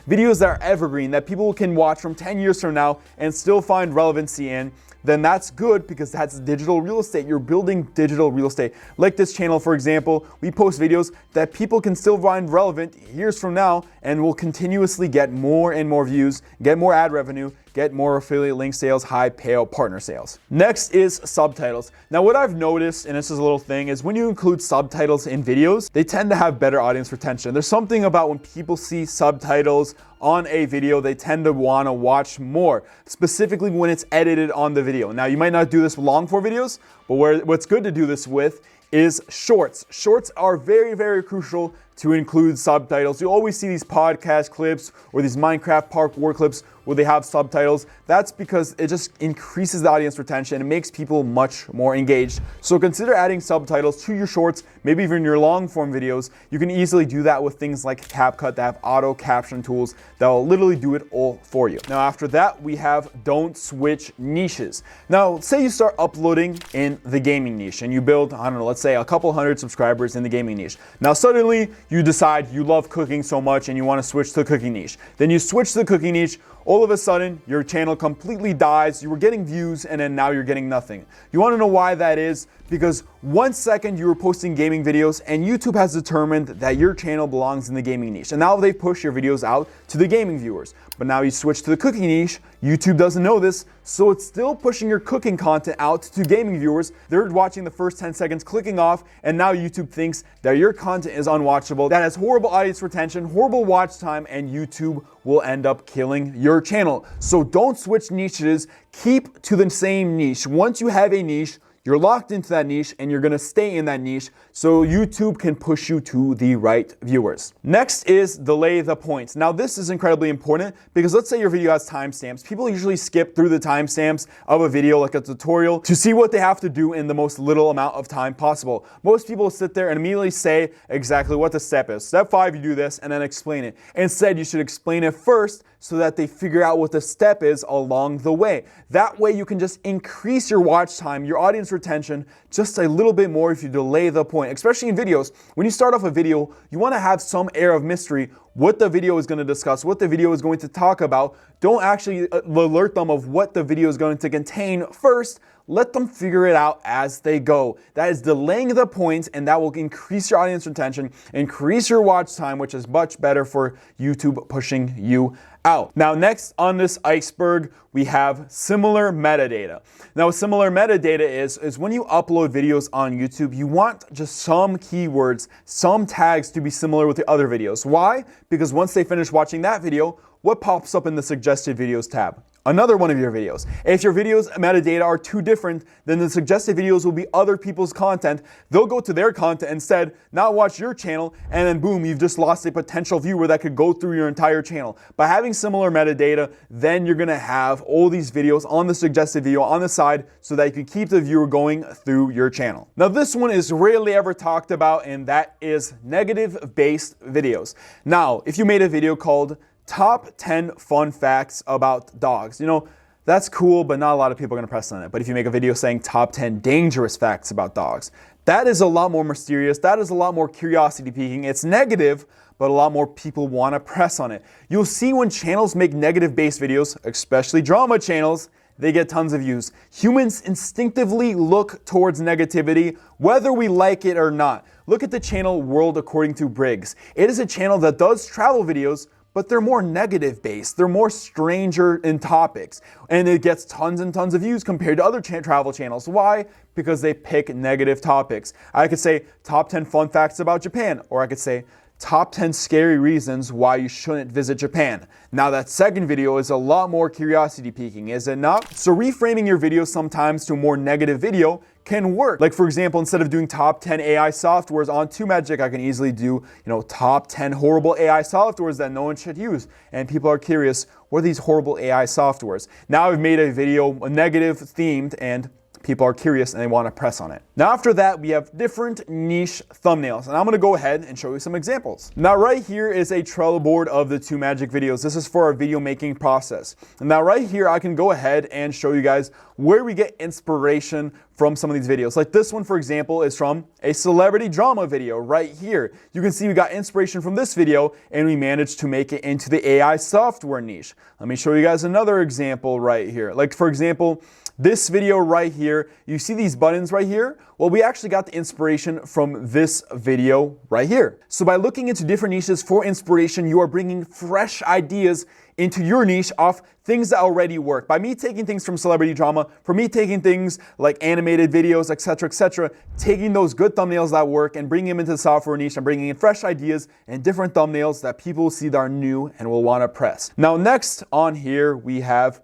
videos that are evergreen, that people can watch from 10 years from now and still find relevancy in, then that's good because that's digital real estate. You're building digital real estate. Like this channel, for example, we post videos that people can still find relevant years from now and will continuously get more and more views, get more ad revenue, get more affiliate link sales, high payout partner sales. Next is subtitles. Now what I've noticed, and this is a little thing, is when you include subtitles in videos, they tend to have better audience retention. There's something about when people see subtitles on a video, they tend to want to watch more, specifically when it's edited on the video. Now you might not do this with long form videos, but what's good to do this with is shorts. Shorts are very crucial to include subtitles. You always see these podcast clips or these Minecraft parkour clips where they have subtitles. That's because it just increases the audience retention and makes people much more engaged. So consider adding subtitles to your shorts, maybe even your long form videos. You can easily do that with things like CapCut that have auto caption tools that will literally do it all for you. Now after that, we have don't switch niches. Now say you start uploading in the gaming niche and you build, I don't know, let's say a couple hundred subscribers in the gaming niche. Now suddenly you decide you love cooking so much and you want to switch to the cooking niche. Then you switch to the cooking niche, all of a sudden your channel completely dies. You were getting views and then now you're getting nothing. You want to know why that is? Because 1 second you were posting gaming videos and YouTube has determined that your channel belongs in the gaming niche. And now they push your videos out to the gaming viewers. But now you switch to the cooking niche, YouTube doesn't know this, so it's still pushing your cooking content out to gaming viewers. They're watching the first 10 seconds, clicking off, and now YouTube thinks that your content is unwatchable. That has horrible audience retention, horrible watch time, and YouTube will end up killing your channel. So don't switch niches, keep to the same niche. Once you have a niche, you're locked into that niche and you're gonna stay in that niche so YouTube can push you to the right viewers. Next is delay the points. Now this is incredibly important because let's say your video has timestamps. People usually skip through the timestamps of a video like a tutorial to see what they have to do in the most little amount of time possible. Most people sit there and immediately say exactly what the step is. Step 5, you do this and then explain it. Instead, you should explain it first so that they figure out what the step is along the way. That way you can just increase your watch time, your audience retention just a little bit more if you delay the point, especially in videos. When you start off a video, you want to have some air of mystery, what the video is going to discuss, what the video is going to talk about. Don't actually alert them of what the video is going to contain first. Let them figure it out as they go. That is delaying the points, and that will increase your audience retention, increase your watch time, which is much better for YouTube pushing you out. Now next on this iceberg, we have similar metadata. Now what similar metadata is when you upload videos on YouTube, you want just some keywords, some tags to be similar with the other videos. Why? Because once they finish watching that video, what pops up in the suggested videos tab? Another one of your videos. If your videos metadata are too different, then the suggested videos will be other people's content. They'll go to their content instead, not watch your channel, and then boom, you've just lost a potential viewer that could go through your entire channel. By having similar metadata, then you're gonna have all these videos on the suggested video on the side so that you can keep the viewer going through your channel. Now this one is rarely ever talked about, and that is negative-based videos. Now, if you made a video called Top 10 Fun Facts About Dogs, you know, that's cool, but not a lot of people are going to press on it. But if you make a video saying Top 10 Dangerous Facts About Dogs, that is a lot more mysterious. That is a lot more curiosity piquing. It's negative, but a lot more people want to press on it. You'll see when channels make negative-based videos, especially drama channels, they get tons of views. Humans instinctively look towards negativity, whether we like it or not. Look at the channel World According to Briggs. It is a channel that does travel videos, but they're more negative based. They're more stranger in topics. And it gets tons and tons of views compared to other travel channels. Why? Because they pick negative topics. I could say top 10 fun facts about Japan, or I could say top 10 scary reasons why you shouldn't visit Japan. Now that second video is a lot more curiosity piquing, is it not? So reframing your video sometimes to a more negative video can work. Like for example, instead of doing top 10 AI softwares on TubeMagic, I can easily do, top 10 horrible AI softwares that no one should use. And people are curious, what are these horrible AI softwares? Now I've made a video, a negative themed, and people are curious and they want to press on it. Now after that, we have different niche thumbnails, and I'm going to go ahead and show you some examples. Now right here is a Trello board of the TubeMagic videos. This is for our video making process. And now right here, I can go ahead and show you guys where we get inspiration from some of these videos. Like this one, for example, is from a celebrity drama video right here. You can see we got inspiration from this video and we managed to make it into the AI software niche. Let me show you guys another example right here. Like for example, this video right here, you see these buttons right here? Well, we actually got the inspiration from this video right here. So by looking into different niches for inspiration, you are bringing fresh ideas into your niche of things that already work. By me taking things from celebrity drama, for me taking things like animated videos, etc., taking those good thumbnails that work and bringing them into the software niche and bringing in fresh ideas and different thumbnails that people will see that are new and will want to press. Now next on here, we have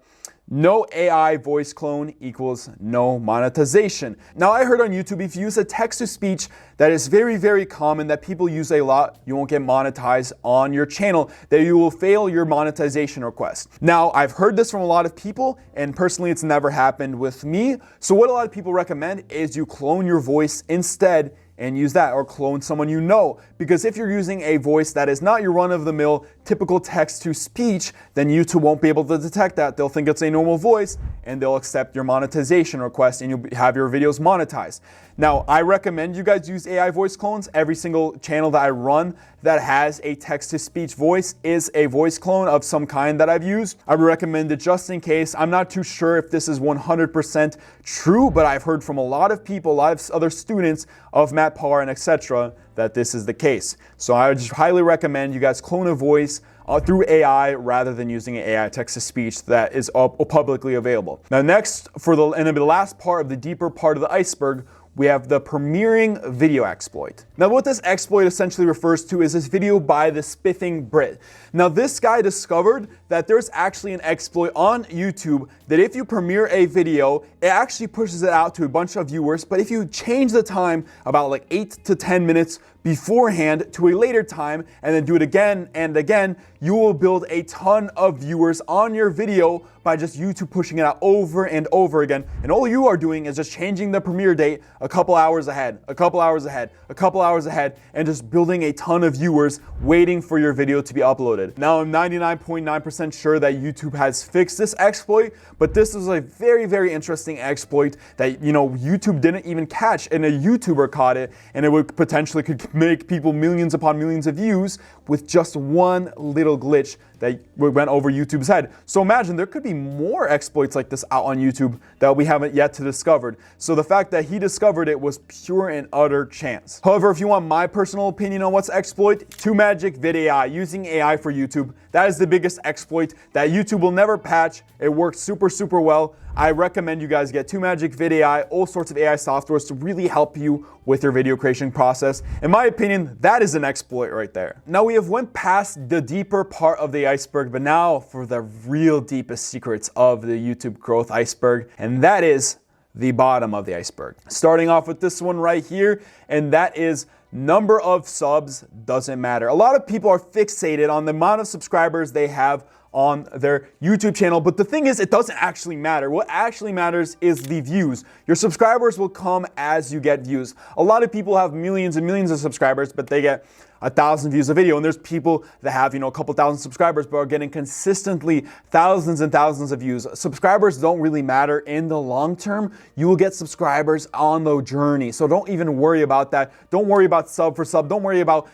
no AI voice clone equals no monetization. Now I heard on YouTube, if you use a text-to-speech that is very, very common, that people use a lot, you won't get monetized on your channel, that you will fail your monetization request. Now I've heard this from a lot of people, and personally it's never happened with me. So what a lot of people recommend is you clone your voice instead and use that, or clone someone you know. Because if you're using a voice that is not your run-of-the-mill typical text-to-speech, then YouTube won't be able to detect that. They'll think it's a normal voice and they'll accept your monetization request and you'll have your videos monetized. Now, I recommend you guys use AI voice clones. Every single channel that I run that has a text-to-speech voice is a voice clone of some kind that I've used. I would recommend it just in case. I'm not too sure if this is 100% true, but I've heard from a lot of people, a lot of other students of Matt Parr and etc., that this is the case. So I would just highly recommend you guys clone a voice through AI rather than using an AI text-to-speech that is publicly available. Now next, for the last part of the deeper part of the iceberg, we have the premiering video exploit. Now what this exploit essentially refers to is this video by the Spiffing Brit. Now this guy discovered that there's actually an exploit on YouTube that if you premiere a video, it actually pushes it out to a bunch of viewers, but if you change the time about like 8 to 10 minutes beforehand to a later time and then do it again and again, you will build a ton of viewers on your video by just YouTube pushing it out over and over again. And all you are doing is just changing the premiere date a couple hours ahead, a couple hours ahead, a couple hours ahead, and just building a ton of viewers waiting for your video to be uploaded. Now I'm 99.9% sure that YouTube has fixed this exploit, but this is a very, very interesting exploit that YouTube didn't even catch, and a YouTuber caught it, and it would potentially could make people millions upon millions of views with just one little glitch that went over YouTube's head. So imagine there could be more exploits like this out on YouTube that we haven't yet to discover. So the fact that he discovered it was pure and utter chance. However, if you want my personal opinion on what's exploit, TubeMagic VidAI, using AI for YouTube, that is the biggest exploit that YouTube will never patch. It works super, super well. I recommend you guys get TubeMagic VidAI, all sorts of AI softwares to really help you with your video creation process. In my opinion, that is an exploit right there. Now we have went past the deeper part of the iceberg, but now for the real deepest secrets of the YouTube growth iceberg, and that is the bottom of the iceberg. Starting off with this one right here, and that is number of subs doesn't matter. A lot of people are fixated on the amount of subscribers they have on their YouTube channel, but the thing is, it doesn't actually matter. What actually matters is the views. Your subscribers will come as you get views. A lot of people have millions and millions of subscribers, but they get 1,000 views a video, and there's people that have a couple thousand subscribers but are getting consistently thousands and thousands of views. Subscribers don't really matter in the long term. You will get subscribers on the journey, so don't even worry about that. Don't worry about sub for sub. Don't worry about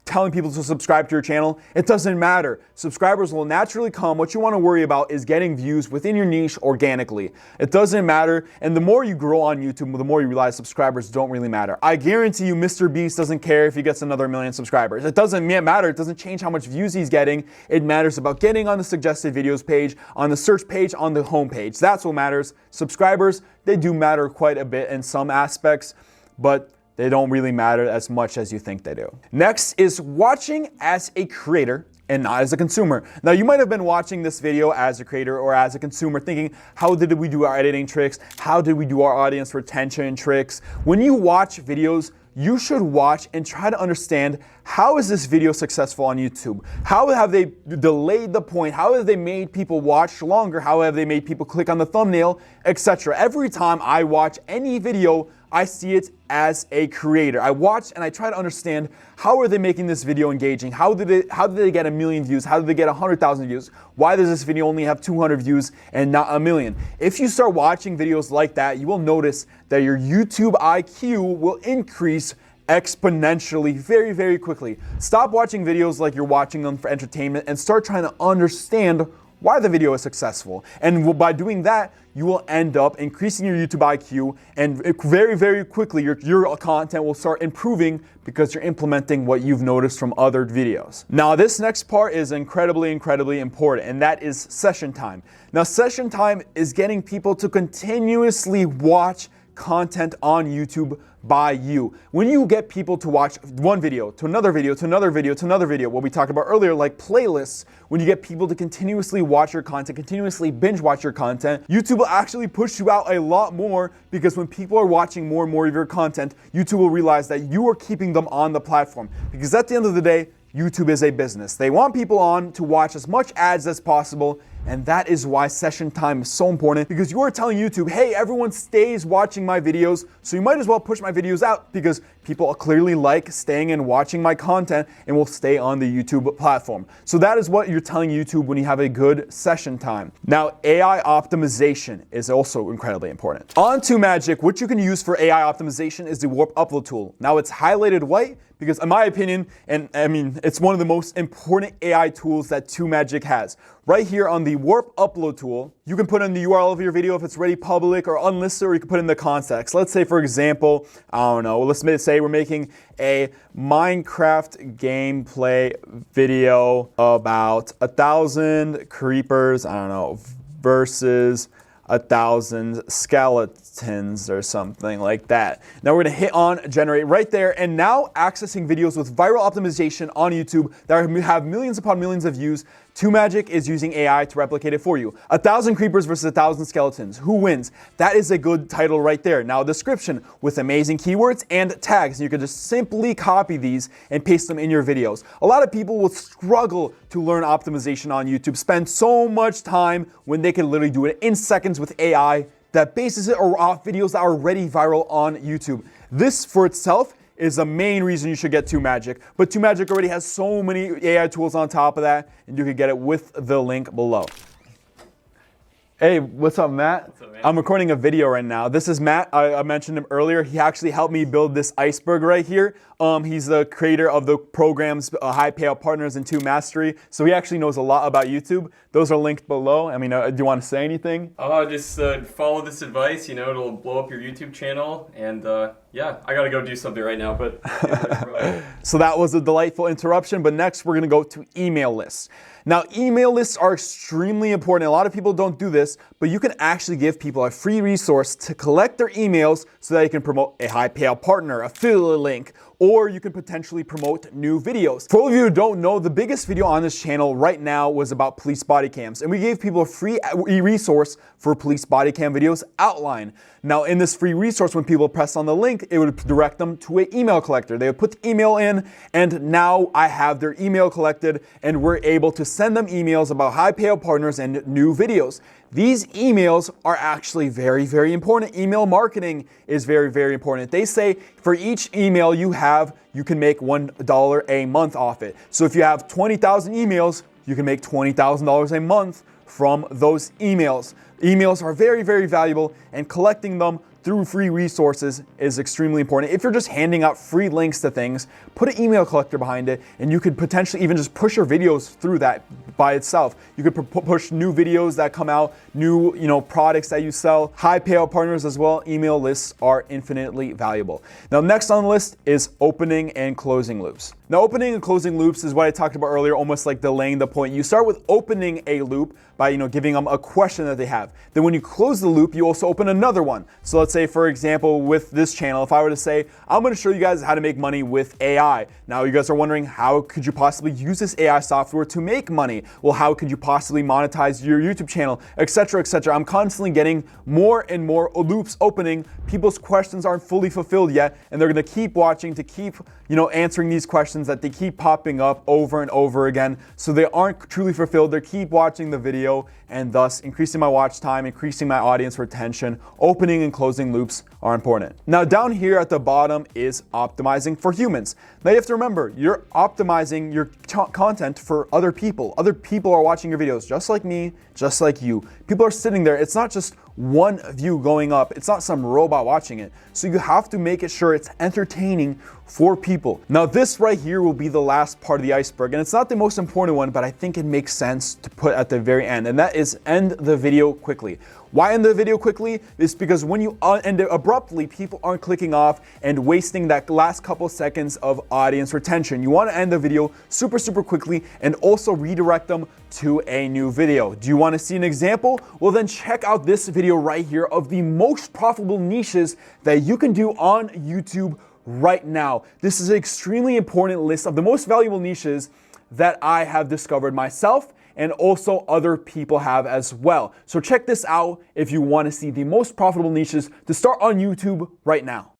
telling people to subscribe to your channel. It doesn't matter. Subscribers will naturally come. What you want to worry about is getting views within your niche organically. It doesn't matter, and the more you grow on YouTube, the more you realize subscribers don't really matter. I guarantee you Mr. Beast doesn't care if he gets another 1 million subscribers. It doesn't matter. It doesn't change how much views he's getting. It matters about getting on the suggested videos page, on the search page, on the home page. That's what matters. Subscribers, they do matter quite a bit in some aspects, but they don't really matter as much as you think they do. Next is watching as a creator and not as a consumer. Now, you might have been watching this video as a creator or as a consumer thinking, how did we do our editing tricks? How did we do our audience retention tricks? When you watch videos, you should watch and try to understand, how is this video successful on YouTube? How have they delayed the point? How have they made people watch longer? How have they made people click on the thumbnail, etc.? Every time I watch any video, I see it as a creator. I watch and I try to understand, how are they making this video engaging? How did they get 1 million views? How did they get 100,000 views? Why does this video only have 200 views and not 1 million? If you start watching videos like that, you will notice that your YouTube IQ will increase exponentially very, very quickly. Stop watching videos like you're watching them for entertainment and start trying to understand why the video is successful. And by doing that, you will end up increasing your YouTube IQ, and very, very quickly your content will start improving because you're implementing what you've noticed from other videos. Now, this next part is incredibly, incredibly important, and that is session time. Now, session time is getting people to continuously watch content on YouTube by you. When you get people to watch one video to another video to another video to another video, what we talked about earlier, like playlists, when you get people to continuously watch your content, continuously binge watch your content, YouTube will actually push you out a lot more, because when people are watching more and more of your content, YouTube will realize that you are keeping them on the platform. Because at the end of the day, YouTube is a business. They want people on to watch as much ads as possible, and that is why session time is so important, because you are telling YouTube, hey, everyone stays watching my videos, so you might as well push my videos out, because people clearly like staying and watching my content and will stay on the YouTube platform. So that is what you're telling YouTube when you have a good session time. Now, AI optimization is also incredibly important. On TubeMagic, what you can use for AI optimization is the Warp Upload tool. Now, it's highlighted white because, in my opinion, and I mean, it's one of the most important AI tools that TubeMagic has. Right here on the Warp Upload tool, you can put in the URL of your video if it's already public or unlisted, or you can put in the context. Let's say, for example, I don't know, let's say we're making a Minecraft gameplay video about 1,000 creepers, I don't know, versus 1,000 skeletons or something like that. Now we're gonna hit on generate right there, and now accessing videos with viral optimization on YouTube that have millions upon millions of views, TubeMagic is using AI to replicate it for you. 1,000 creepers versus 1,000 skeletons. Who wins? That is a good title right there. Now, a description with amazing keywords and tags. You can just simply copy these and paste them in your videos. A lot of people will struggle to learn optimization on YouTube, spend so much time when they can literally do it in seconds with AI that bases it off videos that are already viral on YouTube. This for itself is the main reason you should get TubeMagic. But TubeMagic already has so many AI tools on top of that, and you can get it with the link below. Hey, what's up, Matt? What's up, man? I'm recording a video right now. This is Matt. I mentioned him earlier. He actually helped me build this Iceberg right here. He's the creator of the programs High Payout Partners and Tube Mastery. So he actually knows a lot about YouTube. Those are linked below. I mean, do you want to say anything? Just follow this advice. You know, it'll blow up your YouTube channel. And yeah, I gotta go do something right now. But so that was a delightful interruption. But next, we're gonna go to email lists. Now, email lists are extremely important. A lot of people don't do this, but you can actually give people a free resource to collect their emails so that you can promote a high payout partner, affiliate link, or you can potentially promote new videos. For all of you who don't know, the biggest video on this channel right now was about police body cams, and we gave people a free resource for police body cam videos outline. Now, in this free resource, when people press on the link, it would direct them to an email collector. They would put the email in, and now I have their email collected, and we're able to send them emails about high payout partners and new videos. These emails are actually very, very important. Email marketing is very, very important. They say for each email you have, you can make $1 a month off it. So if you have 20,000 emails, you can make $20,000 a month from those emails. Emails are very, very valuable, and collecting them through free resources is extremely important. If you're just handing out free links to things, put an email collector behind it, and you could potentially even just push your videos through that by itself. You could push new videos that come out, new products that you sell, high payout partners as well. Email lists are infinitely valuable. Now, next on the list is opening and closing loops. Now, opening and closing loops is what I talked about earlier, almost like delaying the point. You start with opening a loop by, giving them a question that they have. Then when you close the loop, you also open another one. So let's say, for example, with this channel, if I were to say, I'm going to show you guys how to make money with AI. Now, you guys are wondering, how could you possibly use this AI software to make money? Well, how could you possibly monetize your YouTube channel, etc., etc.? I'm constantly getting more and more loops opening. People's questions aren't fully fulfilled yet, and they're going to keep watching to keep, answering these questions that they keep popping up over and over again. So they aren't truly fulfilled. They keep watching the video, and thus increasing my watch time, increasing my audience retention. Opening and closing loops are important. Now, down here at the bottom is optimizing for humans. Now, you have to remember, you're optimizing your content for other people. Other people are watching your videos, just like me, just like you. People are sitting there. It's not just one view going up. It's not some robot watching it. So you have to make it sure it's entertaining for people. Now, this right here will be the last part of the iceberg, and it's not the most important one, but I think it makes sense to put at the very end, and that is end the video quickly. Why end the video quickly? It's because when you end it abruptly, people aren't clicking off and wasting that last couple seconds of audience retention. You want to end the video super, super quickly and also redirect them to a new video. Do you want to see an example? Well, then check out this video right here of the most profitable niches that you can do on YouTube right now. This is an extremely important list of the most valuable niches that I have discovered myself, and also other people have as well. So check this out if you want to see the most profitable niches to start on YouTube right now.